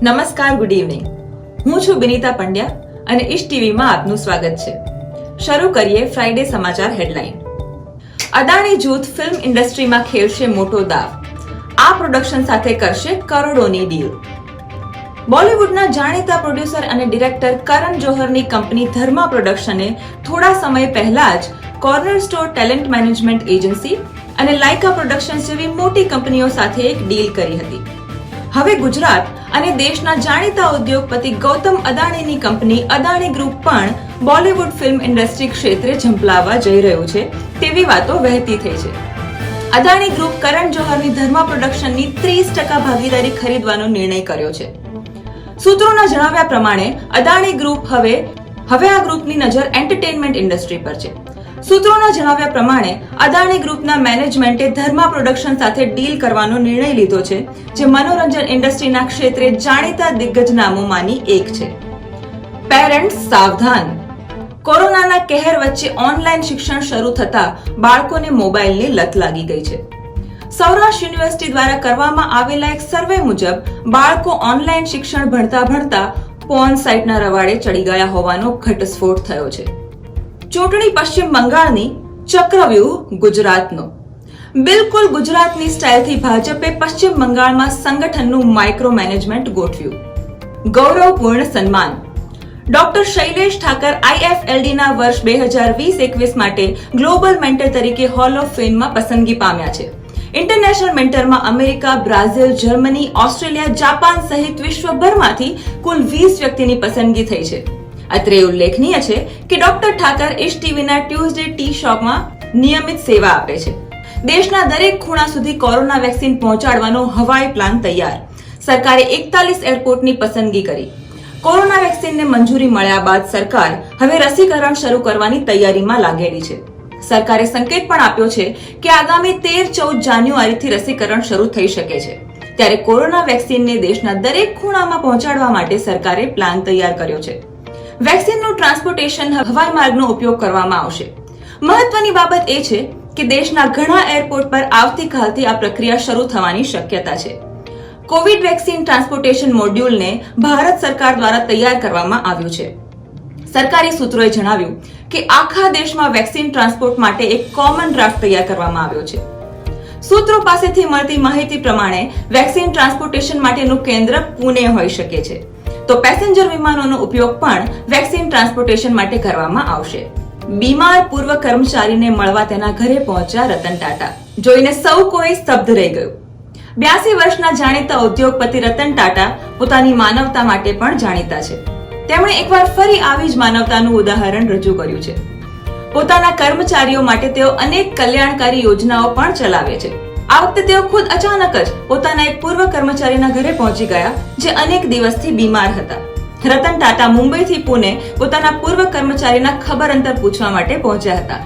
નમસ્કાર, good evening. હું છું બિનિતા પંડ્યા અને ઈશ ટીવીમાં આપનું સ્વાગત છે. શરૂ કરીએ ફ્રાઈડે સમાચાર હેડલાઇન. અદાણી જૂથ ફિલ્મ ઇન્ડસ્ટ્રીમાં ખેલશે મોટો દાવ. આ પ્રોડક્શન સાથે કરશે કરોડોની ડીલ. બોલિવૂડના જાણીતા પ્રોડ્યુસર અને ડિરેક્ટર કરણ જોહરની કંપની ધર્મા પ્રોડક્શને થોડા સમય પહેલા જ corner store talent management agency અને લાઇકા પ્રોડક્શન્સ જેવી મોટી કંપનીઓ સાથે એક ડીલ કરી હતી. હવે ગુજરાત અને દેશના જાણીતા ઉદ્યોગપતિ ગૌતમ અદાણીની કંપની અદાણી ગ્રુપ પણ બોલિવૂડ ફિલ્મ ઇન્ડસ્ટ્રી ક્ષેત્રે ઝંપલાવવા જઈ રહ્યું છે તેવી વાતો વહેતી થઈ છે. અદાણી ગ્રુપ કરણ જોહરની ધર્મા પ્રોડક્શનની 30% ભાગીદારી ખરીદવાનો નિર્ણય કર્યો છે. સૂત્રોના જણાવ્યા પ્રમાણે અદાણી ગ્રુપ હવે આ ગ્રુપની નજર એન્ટરટેનમેન્ટ ઇન્ડસ્ટ્રી પર છે. સૂત્રોના જણાવ્યા પ્રમાણે અદાણી ગ્રુપના મેનેજમેન્ટે ધર્મા પ્રોડક્શન સાથે ડીલ કરવાનો નિર્ણય લીધો છે, જે મનોરંજન ઇન્ડસ્ટ્રીના ક્ષેત્રે જાણીતા દિગ્ગજ નામોમાંની એક છે. પેરેન્ટ્સ સાવધાન. કોરોનાના કહેર વચ્ચે ઓનલાઈન શિક્ષણ શરૂ થતા બાળકોને મોબાઈલની લત લાગી ગઈ છે. સૌરાષ્ટ્ર યુનિવર્સિટી દ્વારા કરવામાં આવેલા એક સર્વે મુજબ બાળકો ઓનલાઈન શિક્ષણ ભણતા પોર્ન સાઇટના રવાડે ચડી ગયા હોવાનો ઘટસ્ફોટ થયો છે. ચૂંટણી પશ્ચિમ બંગાળની, ચક્રવ્યૂહ ગુજરાતનો. બિલકુલ ગુજરાતની સ્ટાઇલથી ભાજપે પશ્ચિમ બંગાળમાં સંગઠનનું માઇક્રો મેનેજમેન્ટ ગોઠવ્યું. ગૌરવપૂર્ણ સન્માન. ડોક્ટર શૈલેષ ઠાકર IFLDના વર્ષ 2020-21 માટે ગ્લોબલ મેન્ટર તરીકે હોલ ઓફ ફેમમાં પસંદગી પામ્યા છે. ઇન્ટરનેશનલ મેન્ટરમાં America, Brazil, Germany, Australia, Japan સહિત વિશ્વભરમાંથી કુલ 20 વ્યક્તિની પસંદગી થઈ છે. અત્રે ઉલ્લેખનીય છે કે ડોક્ટર ઠાકર ઈશ ટીવીના ટ્યુઝડે ટી શોમાં નિયમિત સેવા આપે છે. દેશના દરેક ખૂણા સુધી કોરોના વેક્સિન પહોંચાડવાનો હવાઈ પ્લાન તૈયાર. સરકારે 41 એરપોર્ટની પસંદગી કરી. કોરોના વેક્સિનને મંજૂરી મળ્યા બાદ સરકાર હવે રસીકરણ શરૂ કરવાની તૈયારીમાં લાગેલી છે. સરકારે સંકેત પણ આપ્યો છે કે આગામી 13-14 જાન્યુઆરીથી રસીકરણ શરૂ થઈ શકે છે. ત્યારે કોરોના વેક્સિનને દેશના દરેક ખૂણામાં પહોંચાડવા માટે સરકારે પ્લાન તૈયાર કર્યો છે. વેક્સિનનું ટ્રાન્સપોર્ટેશન હવાઈ માર્ગનો ઉપયોગ કરવામાં આવશે. મહત્વની બાબત એ છે કે દેશના ઘણા એરપોર્ટ પર આવતીકાલથી આ પ્રક્રિયા શરૂ થવાની શક્યતા છે. કોવિડ વેક્સિન ટ્રાન્સપોર્ટેશન મોડ્યુલને ભારત સરકાર દ્વારા તૈયાર કરવામાં આવ્યું છે. સરકારી સૂત્રોએ જણાવ્યું કે આખા દેશમાં વેક્સિન ટ્રાન્સપોર્ટ માટે એક કોમન ડ્રાફ્ટ તૈયાર કરવામાં આવ્યો છે. સૂત્રો પાસેથી મળતી માહિતી પ્રમાણે વેક્સિન ટ્રાન્સપોર્ટેશન માટેનું કેન્દ્ર પુણે હોઈ શકે છે, તો પેસેન્જર વિમાનોનો ઉપયોગ પણ વેક્સિન ટ્રાન્સપોર્ટેશન માટે કરવામાં આવશે. બીમાર પૂર્વ કર્મચારીને મળવા તેના ઘરે પહોંચ્યા રતન ટાટા. જોઈને સૌ કોઈ સ્તબ્ધ રહી ગયું. 82 વર્ષના જાણીતા ઉદ્યોગપતિ રતન ટાટા પોતાની માનવતા માટે પણ જાણીતા છે. તેમણે એકવાર ફરી આવી જ માનવતાનું ઉદાહરણ રજૂ કર્યું છે. પોતાના કર્મચારીઓ માટે તેઓ અનેક કલ્યાણકારી યોજનાઓ પણ ચલાવે છે. આ વખતે તેઓ ખુદ અચાનક જ પોતાના એક પૂર્વ કર્મચારીના ઘરે પહોંચી ગયા જે અનેક દિવસથી બીમાર હતા. રતન ટાટા મુંબઈથી પુણે પોતાના પૂર્વ કર્મચારીના ખબર અંતર પૂછવા માટે પહોંચ્યા હતા.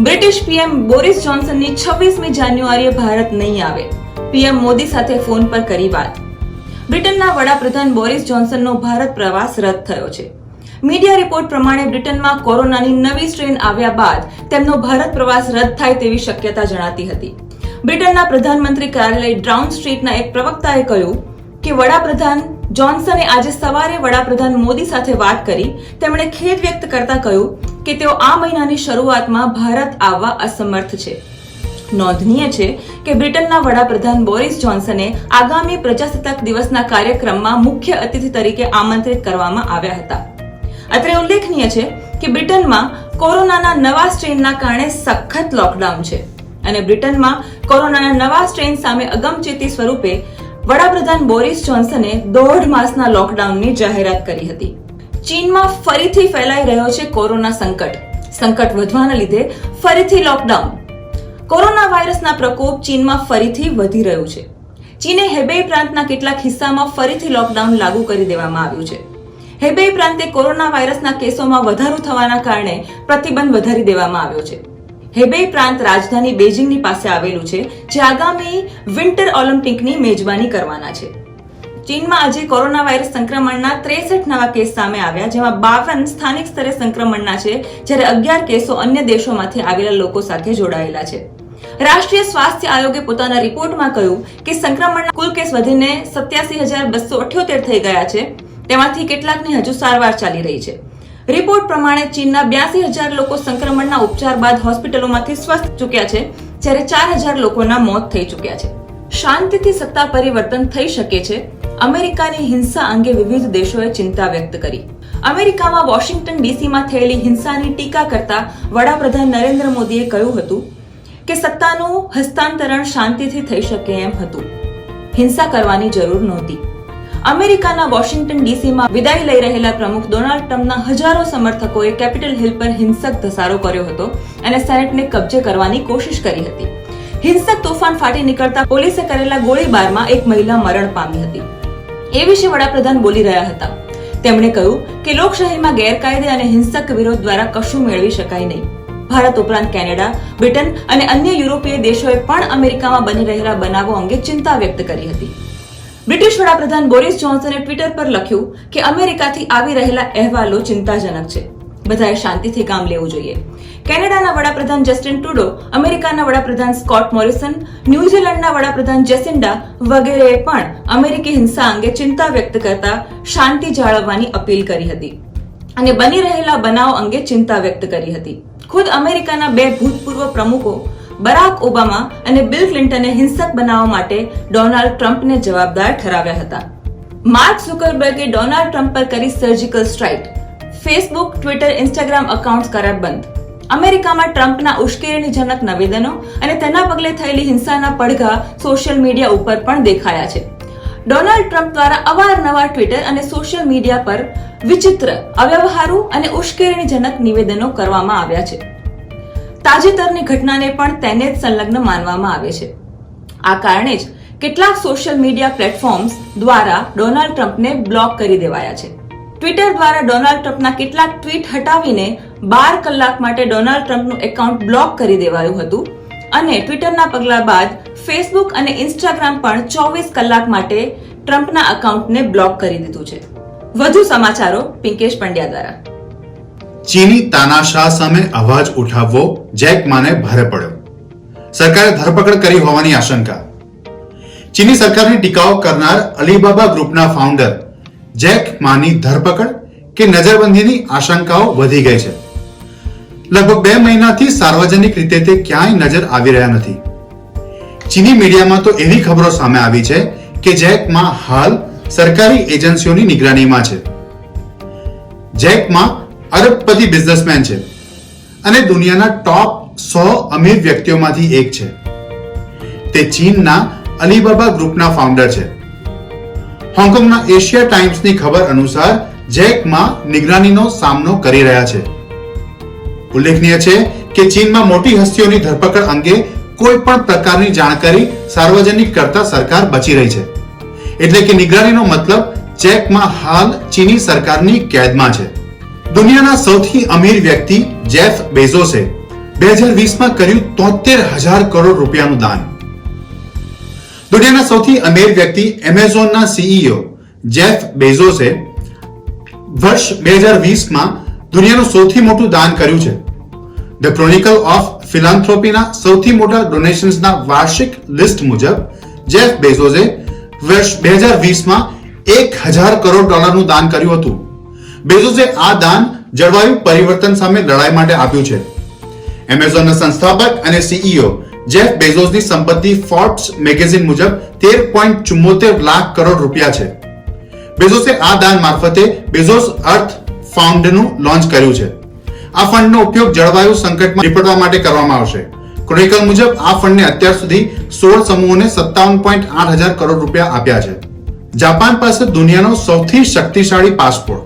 બ્રિટિશ PM બોરિસ જોન્સનની 26મી જાન્યુઆરીએ ભારત નહીં આવે. PM મોદી સાથે ફોન પર કરી વાત. બ્રિટનના વડાપ્રધાન બોરિસ જોન્સનનો ભારત પ્રવાસ રદ થયો છે. મીડિયા રિપોર્ટ પ્રમાણે બ્રિટનમાં કોરોનાની નવી સ્ટ્રેન આવ્યા બાદ તેમનો ભારત પ્રવાસ રદ થાય તેવી શક્યતા જણાતી હતી. બ્રિટનના પ્રધાનમંત્રી કાર્યાલય ડાઉન સ્ટ્રીટના એક પ્રવક્તાએ કહ્યું કે વડાપ્રધાન જોન્સને આજે સવારે વડાપ્રધાન મોદી સાથે વાત કરી. તેમણે ખેદ વ્યક્ત કરતા કહ્યું કે તેઓ આ મહિનાની શરૂઆતમાં ભારત આવવા અસમર્થ છે. નોંધનીય છે કે બ્રિટનના વડાપ્રધાન બોરિસ જોન્સને આગામી પ્રજાસત્તાક દિવસના કાર્યક્રમમાં મુખ્ય અતિથિ તરીકે આમંત્રિત કરવામાં આવ્યા હતા. અત્રે ઉલ્લેખનીય છે કે બ્રિટનમાં કોરોનાના નવા સ્ટ્રેનના કારણે સખત લોકડાઉન છે અને બ્રિટનમાં કોરોનાના નવા સ્ટ્રેન સામે અગમચેતી સ્વરૂપે વડાપ્રધાન બોરિસ જોન્સને 1.5 માસના લોકડાઉનની જાહેરાત કરી હતી. ચીનમાં ફરીથી ફેલાઈ રહ્યો છે કોરોના સંકટ. સંકટ વધવાના લીધે ફરીથી લોકડાઉન. કોરોના વાયરસના પ્રકોપ ચીનમાં ફરીથી વધી રહ્યું છે. ચીને હેબેઈ પ્રાંતના કેટલાક હિસ્સામાં ફરીથી લોકડાઉન લાગુ કરી દેવામાં આવ્યું છે. હેબેઈ પ્રાંતે કોરોના વાયરસના કેસોમાં વધારો થવાના કારણે પ્રતિબંધ વધારી દેવામાં આવ્યો છે. હેબેઈ પ્રાંત રાજધાની બેઇજિંગની પાસે આવેલું છે, જે આગામી વિન્ટર ઓલિમ્પિકની મેજબાની કરવાના છે. ચીનમાં આજે કોરોના વાયરસ સંક્રમણના 63 નવા કેસ સામે આવ્યા, જેમાં 52 સ્થાનિક સ્તરે સંક્રમણના છે, જ્યારે 11 કેસો અન્ય દેશોમાંથી આવેલા લોકો સાથે જોડાયેલા છે. રાષ્ટ્રીય સ્વાસ્થ્ય આયોગે પોતાના રિપોર્ટમાં કહ્યું કે સંક્રમણના કુલ કેસ વધીને 87,278 થઈ ગયા છે. તેમાંથી કેટલાકની હજુ સારવાર ચાલી રહી છે. રિપોર્ટ પ્રમાણે ચીનના 82,000 લોકો સંક્રમણના ઉપચાર બાદ હોસ્પિટલોમાંથી સ્વસ્થ ચૂક્યા છે, જ્યારે 4,000 લોકોના મોત થઈ ચૂક્યા છે. શાંતિથી સત્તા પરિવર્તન થઈ શકે છે. અમેરિકાની હિંસા અંગે વિવિધ દેશોએ ચિંતા વ્યક્ત કરી. અમેરિકામાં વોશિંગ્ટન ડીસીમાં થયેલી હિંસાની ટીકા કરતા વડાપ્રધાન નરેન્દ્ર મોદીએ કહ્યું હતું કે સત્તાનું હસ્તાંતરણ શાંતિથી થઈ શકે એમ હતું. હિંસા કરવાની જરૂર નહોતી. અમેરિકાના વોશિંગ્ટન ડીસીમાં વિદાય લઈ રહેલા પ્રમુખ ડોનાલ્ડ ટ્રમ્પના હજારો સમર્થકોએ કેપિટલ હિલ પર હિંસક ધસારો કર્યો હતો અને સેનેટને કબજે કરવાની કોશિશ કરી હતી. હિંસક તોફાન ફાટી નીકળતા પોલીસે કરેલા ગોળીબારમાં એક મહિલા મરણ પામી હતી. એ વિશે વડાપ્રધાન બોલી રહ્યા હતા. તેમણે કહ્યું કે લોકશાહીમાં ગેરકાયદે અને હિંસક વિરોધ દ્વારા કશું મેળવી શકાય નહીં. ભારત ઉપરાંત કેનેડા, બ્રિટન અને અન્ય યુરોપીય દેશોએ પણ અમેરિકામાં બની રહેલા બનાવો અંગે ચિંતા વ્યક્ત કરી હતી. બ્રિટિશ વડાપ્રધાન બોરિસ જોન્સને ટ્વિટર પર લખ્યું કે અમેરિકાથી આવી રહેલા અહેવાલો ચિંતાજનક છે. બધાએ શાંતિથી કામ લેવું જોઈએ. કેનેડાના વડાપ્રધાન જસ્ટિન ટ્રુડો, અમેરિકાના વડાપ્રધાન સ્કોટ મોરિસન, ન્યૂઝીલેન્ડના વડાપ્રધાન જેસિન્ડા વગેરેએ પણ અમેરિકી હિંસા અંગે ચિંતા વ્યક્ત કરતા શાંતિ જાળવવાની અપીલ કરી હતી અને બની રહેલા બનાવ અંગે ચિંતા વ્યક્ત કરી હતી. ખુદ અમેરિકાના બે ભૂતપૂર્વ પ્રમુખો બરાક ઓબામા અને બિલ ક્લિન્ટને હિંસક બનાવો માટે ડોનાલ્ડ ટ્રમ્પને જવાબદાર ઠરાવ્યા હતા. માર્ક ઝુકરબર્ગે ડોનાલ્ડ ટ્રમ્પ પર કરી surgical strike. Facebook, Twitter, Instagram accounts કર્યા બંધ. અમેરિકામાં ટ્રમ્પના ઉશ્કેરણીજનક નિવેદનો અને તેના પગલે થયેલી હિંસાના પડઘા સોશિયલ મીડિયા ઉપર પણ દેખાયા છે. ડોનાલ્ડ ટ્રમ્પ દ્વારા અવારનવાર ટ્વિટર અને સોશિયલ મીડિયા પર વિચિત્ર, અવ્યવહારુ અને ઉશ્કેરણીજનક નિવેદનો કરવામાં આવ્યા છે. તાજેતરની ઘટનાને પણ તેને જ સંલગ્ન માનવામાં આવે છે. આ કારણે જ કેટલાક સોશિયલ મીડિયા પ્લેટફોર્મ્સ દ્વારા ડોનાલ્ડ ટ્રમ્પને બ્લોક કરી દેવાયા છે. ટ્વિટર દ્વારા ડોનાલ્ડ ટ્રમ્પના કેટલાક ટ્વીટ હટાવીને 12 કલાક માટે ડોનાલ્ડ ટ્રમ્પનું એકાઉન્ટ બ્લોક કરી દેવાયું હતું અને ટ્વિટરના પગલા બાદ ફેસબુક અને ઇન્સ્ટાગ્રામ પણ 24 કલાક માટે ટ્રમ્પના એકાઉન્ટને બ્લોક કરી દીધું છે. વધુ સમાચારો પિંકેશ પંડ્યા દ્વારા. ચીની તાનાશાહ સામે અવાજ ઉઠાવવો જેક માને ભારે પડ્યો. સરકારે ધરપકડ કરી હોવાની આશંકા. ચીની સરકારની ટીકાઓ કરનાર અલીબાબા ગ્રુપના ફાઉન્ડર જેક માની ધરપકડ કે નજરબંધીની આશંકાઓ વધી ગઈ છે. લગભગ 2 મહિનાથી સાર્વજનિક રીતે તે ક્યાંય નજર આવી રહ્યા નથી. ચીની મીડિયામાં તો એવી ખબરો સામે આવી છે કે જેક મા હાલ સરકારી એજન્સીઓની નિગરાનીમાં છે. જેક મા અરબપતિ બિઝનેસમેન છે અને દુનિયાના ટોપ 100 અમીર વ્યક્તિઓમાંથી એક છે. તે ચીનના અલીબાબા ગ્રુપના ફાઉન્ડર છે. હોંગકોંગના એશિયા ટાઈમ્સની ખબર અનુસાર જેક મા નિગરાનીનો સામનો કરી રહ્યા છે. ઉલ્લેખનીય છે કે ચીનમાં મોટી હસ્તીઓની ધરપકડ અંગે કોઈ પણ પ્રકારની જાણકારી સાર્વજનિક કરતા સરકાર બચી રહી છે. એટલે કે નિગરાનીનો મતલબ જેક મા હાલ ચીની સરકારની કેદમાં છે. દુનિયાના સૌથી અમીર વ્યક્તિ જેફ બેઝોસે 2020માં કર્યું 73,000 કરોડ રૂપિયાનું દાન. દુનિયાના સૌથી અમીર વ્યક્તિ એમેઝોનના સીઈઓ જેફ બેઝોસે વર્ષ 2020માં દુનિયાનું સૌથી મોટું દાન કર્યું છે. ધ ક્રોનિકલ ઓફ ફિલાન્થ્રોપીના સૌથી મોટા ડોનેશન્સના વાર્ષિક લિસ્ટ મુજબ જેફ બેઝોસે વર્ષ 2020માં 1,000 કરોડ ડોલરનું દાન કર્યું હતું. બેઝોસે આ દાન જળવાયુ પરિવર્તન સામે લડાઈ માટે આપ્યું છે. એમેઝોનના સંસ્થાપક અને સીઈઓ જેફ બેઝોસની સંપત્તિ ફોર્બ્સ મેગેઝિન મુજબ 13.74 લાખ કરોડ રૂપિયા છે. બેઝોસે આ દાન મારફતે બેઝોસ અર્થ ફંડનું લોન્ચ કર્યું છે. આ ફંડનો ઉપયોગ જળવાયુ સંકટમાં નિપટવા માટે કરવામાં આવશે. ક્રોનિકલ મુજબ આ ફંડને અત્યાર સુધી 16 સમૂહોને 57.8 કરોડ રૂપિયા આપ્યા છે. જાપાન પાસે દુનિયાનો સૌથી શક્તિશાળી પાસપોર્ટ.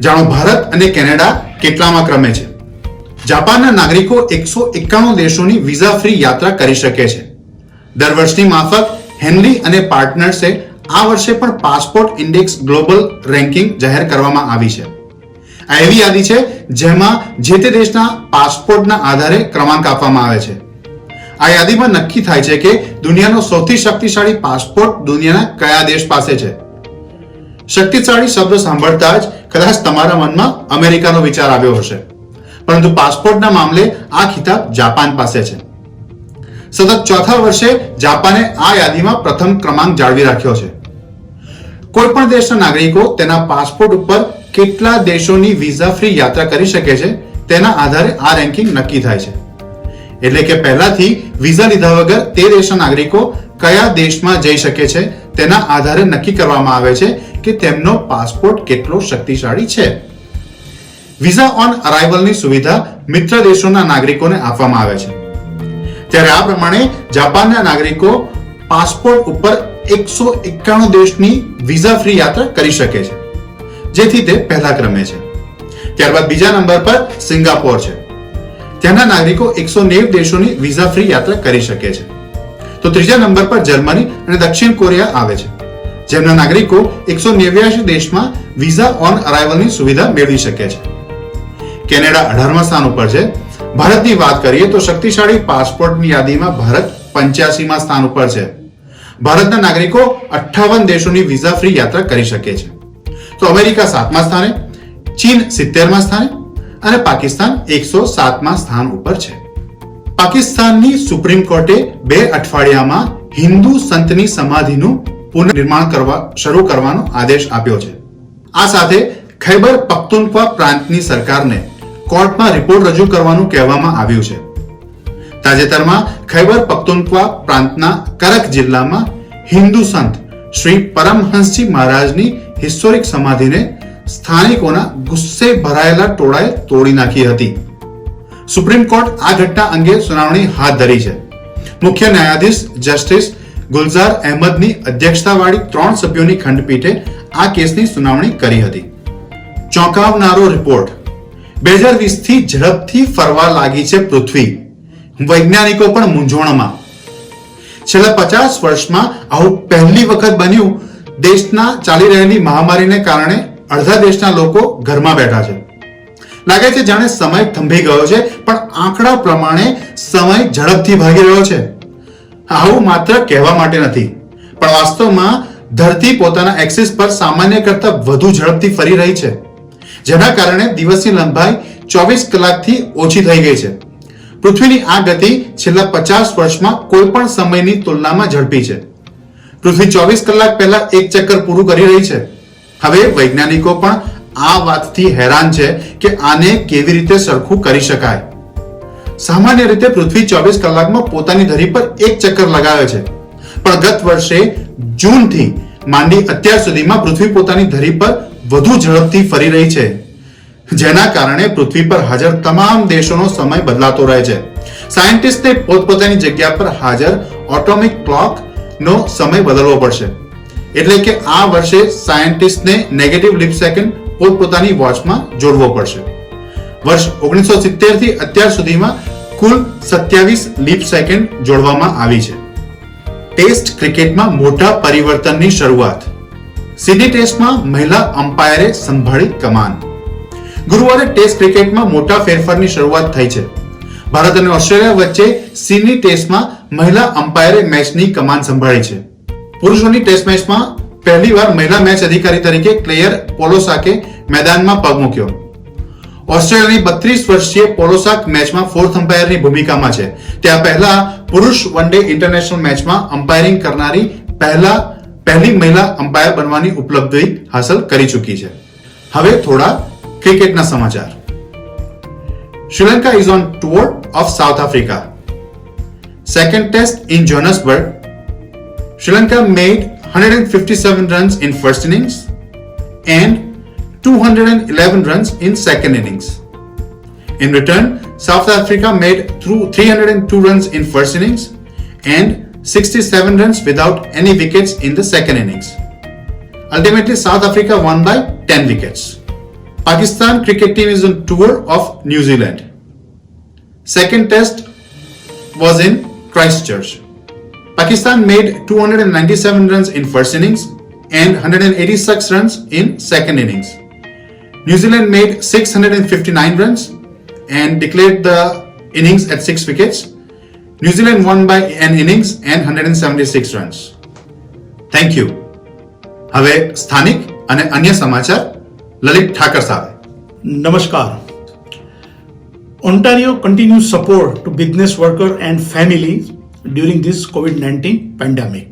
જાણો ભારત અને કેનેડા કેટલામાં ક્રમે છે. જાપાનના નાગરિકો 191 દેશોની વિઝા ફ્રી યાત્રા કરી શકે છે. દર વર્ષની માફક હેનલી અને પાર્ટનર્સે આ વર્ષે પણ પાસપોર્ટ ઇન્ડેક્સ ગ્લોબલ રેન્કિંગ જાહેર કરવામાં આવી છે. આ એવી યાદી છે જેમાં જે તે દેશના પાસપોર્ટના આધારે ક્રમાંક આપવામાં આવે છે. આ યાદીમાં નક્કી થાય છે કે દુનિયાનો સૌથી શક્તિશાળી પાસપોર્ટ દુનિયાના કયા દેશ પાસે છે. શક્તિશાળી શબ્દ સાંભળતા જ કદાચ તમારા મનમાં અમેરિકાનો વિચાર આવ્યો હશે, પરંતુ પાસપોર્ટના મામલે આ ખિતાબ જાપાન પાસે છે. સતત ચોથા વર્ષે જાપાને આ યાદીમાં પ્રથમ ક્રમાંક જાળવી રાખ્યો છે. કોઈ પણ દેશના નાગરિકો તેના પાસપોર્ટ ઉપર કેટલા દેશોની વિઝા ફ્રી યાત્રા કરી શકે છે તેના આધારે આ રેન્કિંગ નક્કી થાય છે. એટલે કે પહેલાથી વિઝા લીધા વગર તે દેશના નાગરિકો કયા દેશમાં જઈ શકે છે તેના આધારે નક્કી કરવામાં આવે છે કે તેમનો પાસપોર્ટ કેટલો શક્તિશાળી છે. વિઝા ઓન અરાઇવલની સુવિધા મિત્ર દેશોના નાગરિકોને આપવામાં આવે છે. ત્યારે આ પ્રમાણે જાપાનના નાગરિકો પાસપોર્ટ ઉપર 191 દેશની વિઝા ફ્રી યાત્રા કરી શકે છે, જેથી તે પહેલા ક્રમે છે. ત્યારબાદ બીજા નંબર પર સિંગાપોર છે. ત્યાંના નાગરિકો 190 દેશોની વિઝા ફ્રી યાત્રા કરી શકે છે. તો ત્રીજા નંબર પર જર્મની અને દક્ષિણ કોરિયા આવે છે, જેમના નાગરિકો 189 દેશમાં વિઝા ઓન અરાઇવલની સુવિધા મેળવી શકે છે. કેનેડા 18મા સ્થાન ઉપર છે. ભારતની વાત કરીએ તો શક્તિશાળી પાસપોર્ટની યાદીમાં ભારત 85મા સ્થાન ઉપર છે. ભારતના નાગરિકો 58 દેશોની વિઝા ફ્રી યાત્રા કરી શકે છે. તો અમેરિકા 7મા સ્થાને, ચીન 70મા સ્થાને અને પાકિસ્તાન 107મા સ્થાન ઉપર છે. પાકિસ્તાનની સુપ્રીમ કોર્ટે 2 અઠવાડિયામાં હિન્દુ સંતની સમાધિનું પુનર્નિર્માણ શરૂ કરવાનો આદેશ આપ્યો છે. આ સાથે ખૈબર પખ્તુનખ્વા પ્રાંતની સરકારને કોર્ટમાં રિપોર્ટ રજૂ કરવાનું કહેવામાં આવ્યું છે. તાજેતરમાં ખૈબર પખ્તુનખ્વા પ્રાંતના કરક જિલ્લામાં હિન્દુ સંત શ્રી પરમહંસજી મહારાજની હિસ્ટોરિક સમાધિને સ્થાનિકોના ગુસ્સે ભરાયેલા ટોળાએ તોડી નાખી હતી. સુપ્રીમ કોર્ટ આ ઘટના અંગે સુનાવણી હાથ ધરી છે. મુખ્ય ન્યાયાધીશ જસ્ટિસ ગુલઝાર અહેમદની અધ્યક્ષતાવાળી 3 સભ્યોની ખંડપીઠે આ કેસની સુનાવણી કરી હતી. ચોંકાવનારો રિપોર્ટ. 2020 થી ઝડપથી ફરવા લાગી છે પૃથ્વી. વૈજ્ઞાનિકો પણ મૂંઝવણમાં. છેલ્લા 50 વર્ષમાં આવું પહેલી વખત બન્યું. દેશના ચાલી રહેલી મહામારીને કારણે અડધા દેશના લોકો ઘરમાં બેઠા છે. લાગે છે જાણે સમય થંભી ગયો છે, પણ આંકડા પ્રમાણે સમય ઝડપથી ભાગી રહ્યો છે. આવું માત્ર કહેવા માટે નથી, પણ વાસ્તવમાં ધરતી પોતાના એક્સિસ પર સામાન્ય કરતા વધુ ઝડપથી ફરી રહી છે, જેના કારણે દિવસની લંબાઈ 24 કલાકથી ઓછી થઈ ગઈ છે. પૃથ્વીની આ ગતિ છેલ્લા 50 વર્ષમાં કોઈ પણ સમયની તુલનામાં ઝડપી છે. પૃથ્વી 24 કલાક પહેલા એક ચક્કર પૂરું કરી રહી છે. હવે વૈજ્ઞાનિકો પણ આ વાતથી હેરાન છે કે આને કેવી રીતે સરખું કરી શકાય. સામાન્ય રીતે પૃથ્વી 24 કલાકમાં પોતાની ધરી પર એક ચક્કર લગાવે છે, પણ ગત વર્ષે જૂનથી માંડી અત્યાર સુધીમાં પૃથ્વી પોતાની ધરી પર વધુ ઝડપથી ફરી રહી છે, જેના કારણે પૃથ્વી પર હાજર તમામ દેશોનો સમય બદલાતો રહે છે. સાયન્ટિસ્ટને પોતપોતાની જગ્યા પર હાજર ઓટોમિક ક્લોકનો સમય બદલવો પડશે. એટલે કે આ વર્ષે સાયન્ટિસ્ટને નેગેટિવ લીપ સેકન્ડ પોતપોતાની વોચમાં જોડવો પડશે. વર્ષ 1970 થી અત્યાર સુધીમાં કુલ 27 લીપ સેકન્ડ જોડવામાં આવી છે. ટેસ્ટ ક્રિકેટમાં મોટા પરિવર્તનની શરૂઆત. સિડની ટેસ્ટમાં મહિલા અમ્પાયરે સંભાળી કમાન. ગુરુવારે ટેસ્ટ ક્રિકેટમાં મોટા ફેરફારની શરૂઆત થઈ છે. ભારત અને ઓસ્ટ્રેલિયા વચ્ચે સિડની ટેસ્ટમાં મહિલા અમ્પાયરે મેચની કમાન સંભાળી છે. પુરુષોની ટેસ્ટ મેચમાં પહેલીવાર મહિલા મેચ અધિકારી તરીકે ક્લેયર પોલોસાકે મેદાનમાં પગ મૂક્યો. ઓસ્ટ્રેલિયાની 32 વર્ષીય પોલોસાક મેચમાં ફોર્થ અમ્પાયરની ભૂમિકામાં છે. ત્યાં પહેલા પુરુષ વન ડે ઇન્ટરનેશનલ મેચમાં અમ્પાયરિંગ કરનારી પહેલી મહિલા અમ્પાયર બનવાની ઉપલબ્ધિ હાંસલ કરી ચૂકી છે. હવે થોડા ક્રિકેટના સમાચાર. Sri Lanka is on tour of south Africa. Second test in જોહાન્સબર્ગ. Sri Lanka made 157 runs in first innings and 211 runs in second innings. In return, South Africa made 302 runs in first innings and 67 runs without any wickets in the second innings. Ultimately, South Africa won by 10 wickets. Pakistan cricket team is on tour of New Zealand. Second test was in Christchurch. Pakistan made 297 runs in first innings and 186 runs in second innings. New Zealand made 659 runs and declared the innings at 6 wickets. New Zealand won by an innings and 176 runs. Thank you. હવે સ્થાનિક અને અન્ય સમાચાર લલિત ઠાકર સાહેબ. Namaskar. Ontario continues support to business worker and families during this COVID-19 pandemic.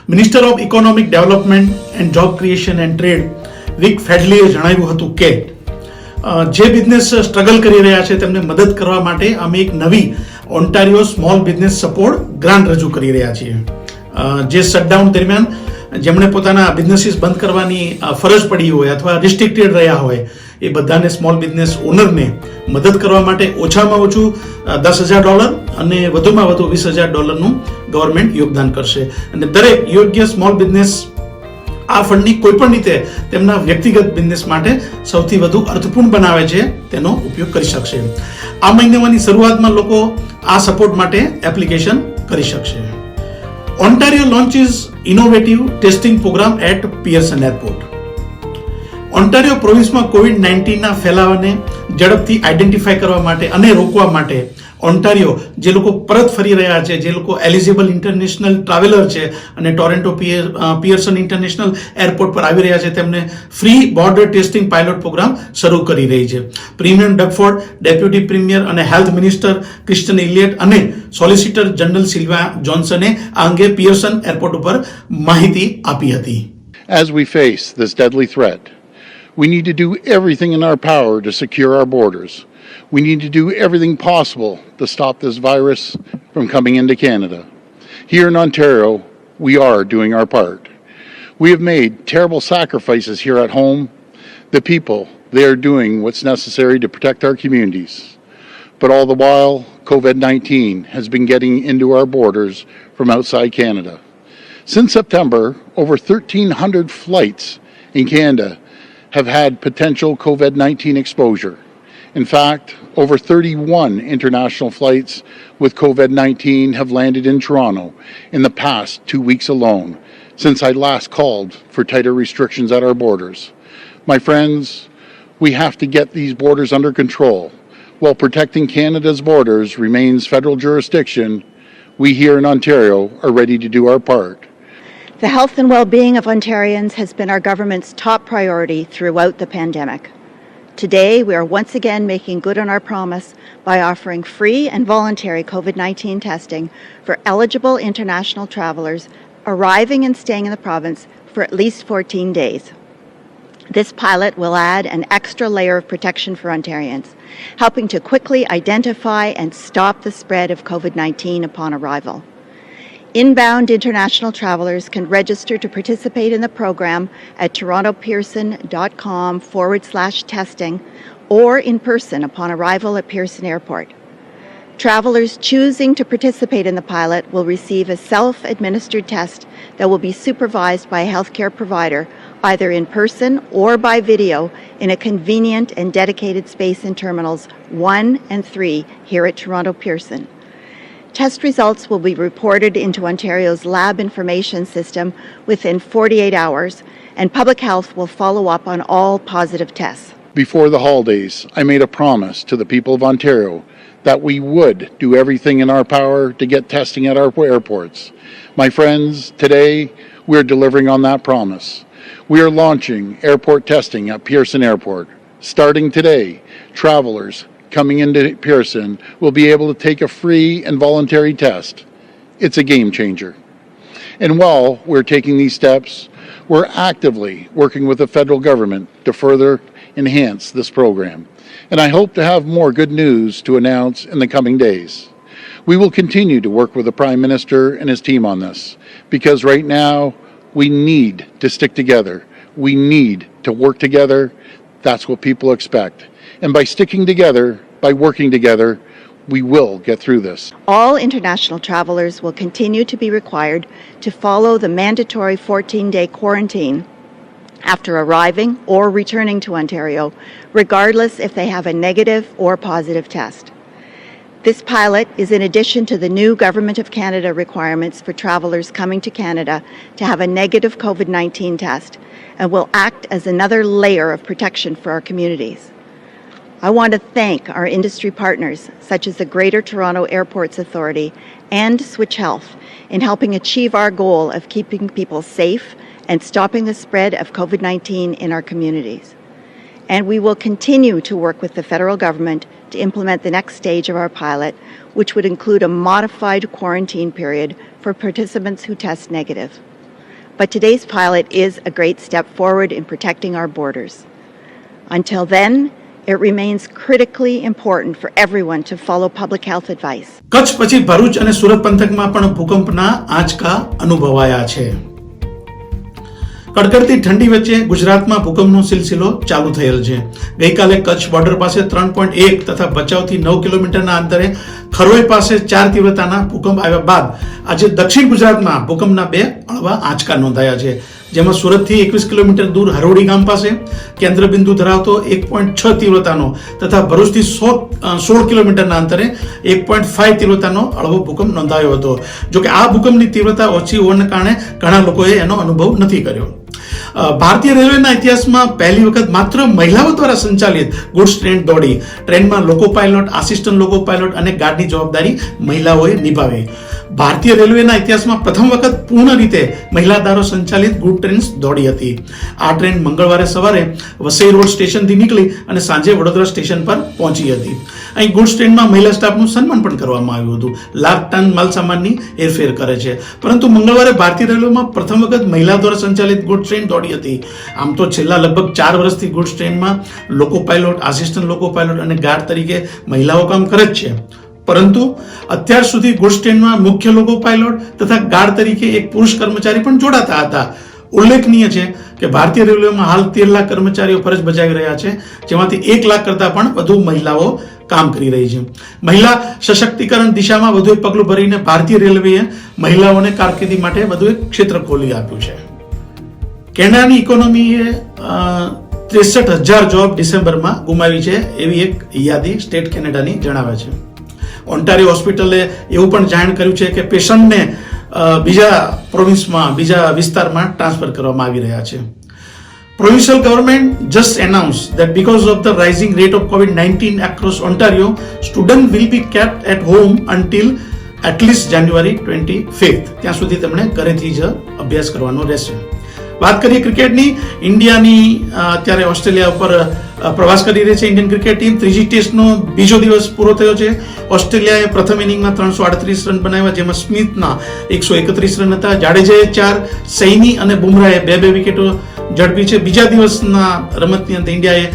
Minister of economic development and job creation and trade Vic ફેડલીએ જણાવ્યું હતું કે જે બિઝનેસ સ્ટ્રગલ કરી રહ્યા છે તેમને મદદ કરવા માટે અમે એક નવી Ontario small business support grant રજૂ કરી રહ્યા છીએ. જે શટડાઉન દરમિયાન જેમણે પોતાના બિઝનેસીસ બંધ કરવાની ફરજ પડી હોય અથવા રિસ્ટ્રિક્ટેડ રહ્યા હોય એ બધાને સ્મોલ બિઝનેસ ઓનરને મદદ કરવા માટે ઓછામાં ઓછું $10,000 અને વધુમાં વધુ $20,000 ગવર્મેન્ટ યોગદાન કરશે અને દરેક યોગ્ય સ્મોલ બિઝનેસ આ ફંડની કોઈ પણ રીતે તેમના વ્યક્તિગત બિઝનેસ માટે સૌથી વધુ અર્થપૂર્ણ બનાવે છે તેનો ઉપયોગ કરી શકશે. આ મહિનાની શરૂઆતમાં લોકો આ સપોર્ટ માટે એપ્લિકેશન કરી શકશે. Ontario launches innovative testing program at Pearson Airport. Ontario પ્રોવિન્સમાં COVID-19ના ફેલાવાને ઝડપથી આઈડેન્ટિફાઈ કરવા માટે અને રોકવા માટે ઓન્ટારિયો જે લોકો પરત ફરી રહ્યા છે, જે લોકો એલિજિબલ ઇન્ટરનેશનલ ટ્રાવેલર છે અને ટોરેન્ટો પિયર્સન ઇન્ટરનેશનલ એરપોર્ટ પર આવી રહ્યા છે તેમને free border testing pilot programme શરૂ કરી રહી છે. પ્રીમિયર ડગફોર્ડ, ડેપ્યુટી પ્રીમિયર અને હેલ્થ મિનિસ્ટર ક્રિસ્ટન ઇલિયટ અને સોલિસિટર જનરલ સિલ્વા જોન્સને આ અંગે પિયર્સન એરપોર્ટ ઉપર માહિતી આપી હતી. As we face this deadly threat, we need to do everything in our power to secure our borders. We need to do everything possible to stop this virus from coming into Canada. Here in Ontario, we are doing our part. We have made terrible sacrifices here at home. The people, they are doing what's necessary to protect our communities. But all the while, COVID-19 has been getting into our borders from outside Canada. Since September, over 1,300 flights in Canada have had potential COVID-19 exposure. In fact, over 31 international flights with COVID-19 have landed in Toronto in the past 2 weeks alone, since I last called for tighter restrictions at our borders. My friends, we have to get these borders under control. While protecting Canada's borders remains federal jurisdiction, we here in Ontario are ready to do our part. The health and well-being of Ontarians has been our government's top priority throughout the pandemic. Today, we are once again making good on our promise by offering free and voluntary COVID-19 testing for eligible international travelers arriving and staying in the province for at least 14 days. This pilot will add an extra layer of protection for Ontarians, helping to quickly identify and stop the spread of COVID-19 upon arrival. Inbound international travelers can register to participate in the program at torontopearson.com/testing or in person upon arrival at Pearson Airport. Travelers choosing to participate in the pilot will receive a self-administered test that will be supervised by a healthcare provider either in person or by video in a convenient and dedicated space in Terminals 1 and 3 here at Toronto Pearson. Test results will be reported into Ontario's lab information system within 48 hours, and Public Health will follow up on all positive tests. Before the holidays, I made a promise to the people of Ontario that we would do everything in our power to get testing at our airports. My friends, today we're delivering on that promise. We are launching airport testing at Pearson Airport. Starting today, travelers coming into Pearson will be able to take a free and voluntary test. It's a game changer. And while we're taking these steps, we're actively working with the federal government to further enhance this program. And I hope to have more good news to announce in the coming days. We will continue to work with the Prime Minister and his team on this, because right now we need to stick together. We need to work together. That's what people expect. And by sticking together, by working together, we will get through this. All international travelers will continue to be required to follow the mandatory 14-day quarantine after arriving or returning to Ontario, regardless if they have a negative or positive test. This pilot is in addition to the new Government of Canada requirements for travelers coming to Canada to have a negative COVID-19 test and will act as another layer of protection for our communities. I want to thank our industry partners, such as the Greater Toronto Airports Authority and Switch Health, in helping achieve our goal of keeping people safe and stopping the spread of COVID-19 in our communities. And we will continue to work with the federal government to implement the next stage of our pilot, which would include a modified quarantine period for participants who test negative. But today's pilot is a great step forward in protecting our borders. Until then, it remains critically important for everyone to follow public health advice. Kutch પછી ભરૂચ અને સુરત પંથકમાં પણ ભૂકંપના આંચકા અનુભવાયા છે. કડકડતી ઠંડી વચ્ચે ગુજરાતમાં ભૂકંપનો સિલસિલો ચાલુ થયેલ છે. ગઈકાલે કચ્છ બોર્ડર પાસે 3.1 તથા ભચાઉથી 9 કિલોમીટરના અંતરે ખરોઈ પાસે 4 તીવ્રતાના ભૂકંપ આવ્યા બાદ આજે દક્ષિણ ગુજરાતમાં ભૂકંપના 2 હળવા આંચકા નોંધાયા છે, જેમાં સુરતથી 21 કિલોમીટર દૂર હરોડી ગામ પાસે કેન્દ્રબિંદુ ધરાવતો 1.6 તીવ્રતાનો તથા ભરૂચથી 16 કિલોમીટરના અંતરે 1.5 તીવ્રતાનો હળવો ભૂકંપ નોંધાયો હતો. જોકે આ ભૂકંપની તીવ્રતા ઓછી હોવાને કારણે ઘણા લોકોએ એનો અનુભવ નથી કર્યો. ભારતીય રેલવેના ઇતિહાસમાં પહેલી વખત માત્ર મહિલાઓ દ્વારા સંચાલિત ગુડ્સ ટ્રેન દોડી. ટ્રેનમાં લોકો પાયલોટ, આસિસ્ટન્ટ લોકો પાયલોટ અને ગાર્ડની જવાબદારી મહિલાઓએ નિભાવી. ભારતીય રેલવેના ઇતિહાસમાં પ્રથમ વખત પૂર્ણ રીતે મહિલા દ્વારા સંચાલિત ગુડ ટ્રેન્સ દોડી હતી. આ ટ્રેન મંગળવારે સવારે વસઈ રોડ સ્ટેશનથી નીકળી અને સાંજે વડોદરા સ્ટેશન પર પહોંચી હતી. અહીં ગુડ્સ ટ્રેનમાં મહિલા સ્ટાફનું સન્માન પણ કરવામાં આવ્યું હતું. લાખ ટન માલસામાનની હેરફેર કરે છે. પરંતુ મંગળવારે ભારતીય રેલવેમાં પ્રથમ વખત મહિલા દ્વારા સંચાલિત ગુડ ટ્રેન દોડી હતી. આમ તો છેલ્લા લગભગ 4 વર્ષથી ગુડ્સ ટ્રેનમાં લોકો પાયલોટ, આસિસ્ટન્ટ લોકો પાયલોટ અને ગાર્ડ તરીકે મહિલાઓ કામ કરે જ છે. પરંતુ અત્યાર સુધી ગુડ્સ ટ્રેનમાં મુખ્ય લોકો પાયલોટ તથા ગાર્ડ તરીકે એક પુરુષ કર્મચારી પણ જોડાતા હતા. ઉલ્લેખનીય છે કે ભારતીય રેલવેમાં હાલ 13 લાખ કર્મચારીઓ ફરજ બજાવી રહ્યા છે, જેમાંથી 1 લાખ કરતાં પણ વધુ મહિલાઓ કામ કરી રહી છે. મહિલા સશક્તિકરણ દિશામાં વધુ એક પગલું ભરીને ભારતીય રેલવેએ મહિલાઓને કારકિર્દી માટે વધુ એક ક્ષેત્ર ખોલી આપ્યું છે. કેનેડાની ઇકોનોમીએ 63,000 જોબ ડિસેમ્બરમાં ગુમાવી છે, એવી એક યાદી સ્ટેટ કેનેડાની જણાવે છે. ઓન્ટારિયો હોસ્પિટલે એવું પણ જાહેર કર્યું છે કે પેશન્ટને બીજા પ્રોવિન્સમાં, બીજા વિસ્તારમાં ટ્રાન્સફર કરવામાં આવી રહ્યા છે. Provincial government just announced that because of the rising rate of COVID-19 across Ontario, students will be kept at home until at least January 25th. ત્યાં સુધી તેમણે ઘરેથી જ અભ્યાસ કરવાનો રહેશે. વાત કરીએ ક્રિકેટની. ઇન્ડિયાની અત્યારે ઓસ્ટ્રેલિયા ઉપર પ્રવાસ કરી રહી છે ઇન્ડિયન ક્રિકેટ ટીમ. ત્રીજી ટેસ્ટનો બીજો દિવસ પૂરો થયો છે. ઓસ્ટ્રેલિયાએ પ્રથમ ઇનિંગમાં 338 રન બનાવ્યા, જેમાં સ્મિથના 131 રન હતા. જાડેજાએ 4, સૈની અને બુમરાહે 2 વિકેટો ઝડપી છે. બીજા દિવસના રમતની અંતે ઇન્ડિયાએ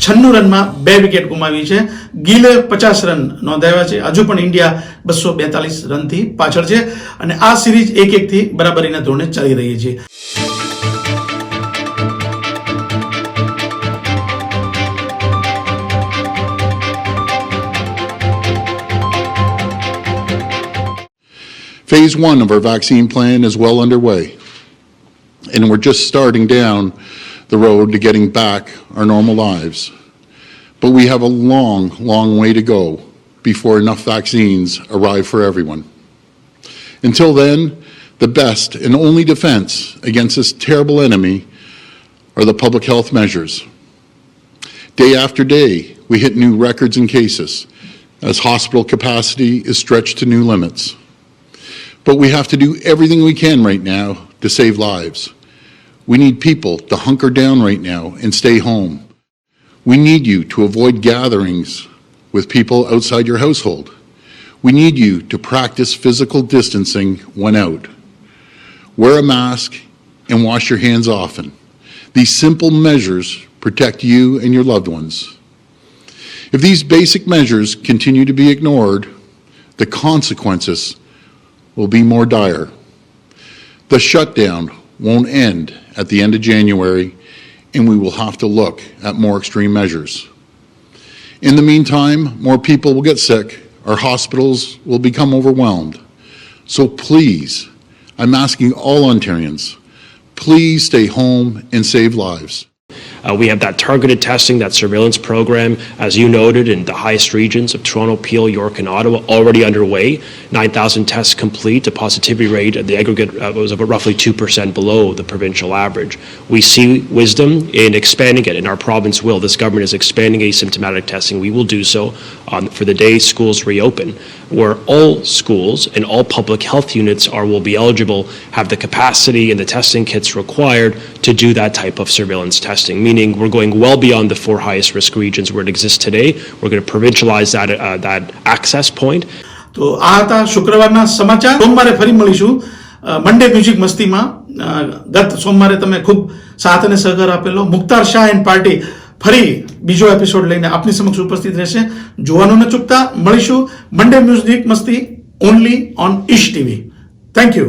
96 રનમાં 2 વિકેટ ગુમાવી છે. ગિલે 50 રન નોંધાવ્યા છે. હજુ પણ ઇન્ડિયા 242 રનથી પાછળ છે અને આ સિરીઝ 1-1 થી બરાબરીના ધોરણે ચાલી રહી છે. Phase 1 of our vaccine plan is well underway, and we're just starting down the road to getting back our normal lives. But we have a long, long way to go before enough vaccines arrive for everyone. Until then, the best and only defense against this terrible enemy are the public health measures. Day after day, we hit new records in cases as hospital capacity is stretched to new limits. But we have to do everything we can right now to save lives. We need people to hunker down right now and stay home. We need you to avoid gatherings with people outside your household. We need you to practice physical distancing when out. Wear a mask and wash your hands often. These simple measures protect you and your loved ones. If these basic measures continue to be ignored, the consequences will be more dire. The shutdown won't end at the end of January, and we will have to look at more extreme measures. In the meantime, more people will get sick, our hospitals will become overwhelmed. So please, I'm asking all Ontarians, please stay home and save lives. We have that targeted testing, that surveillance program, as you noted, in the highest regions of Toronto, Peel, York, and Ottawa already underway. 9,000 tests complete. The positivity rate at the aggregate was about roughly 2% below the provincial average. We see wisdom in expanding it, and our province will. This government is expanding asymptomatic testing. We will do so for the day schools reopen. where all schools and all public health units will be eligible, have the capacity and the testing kits required to do that type of surveillance testing, meaning we're going well beyond the 4 highest risk regions where it exists today. We're going to provincialize that access point. તો આ હતા શુક્રવારના સમાચાર. સોમવારે ફરી મળીશું Monday music મસ્તીમાં. ગત સોમવારે તમે ખૂબ સાથ અને સહકાર આપેલો. મુખ્તાર શાહ એન્ડ પાર્ટી ફરી બીજો એપિસોડ લઈને આપની સમક્ષ ઉપસ્થિત રહેશે. જોવાનું ન ચૂકતા. મળીશું Monday music Masti only on Ish TV. Thank you.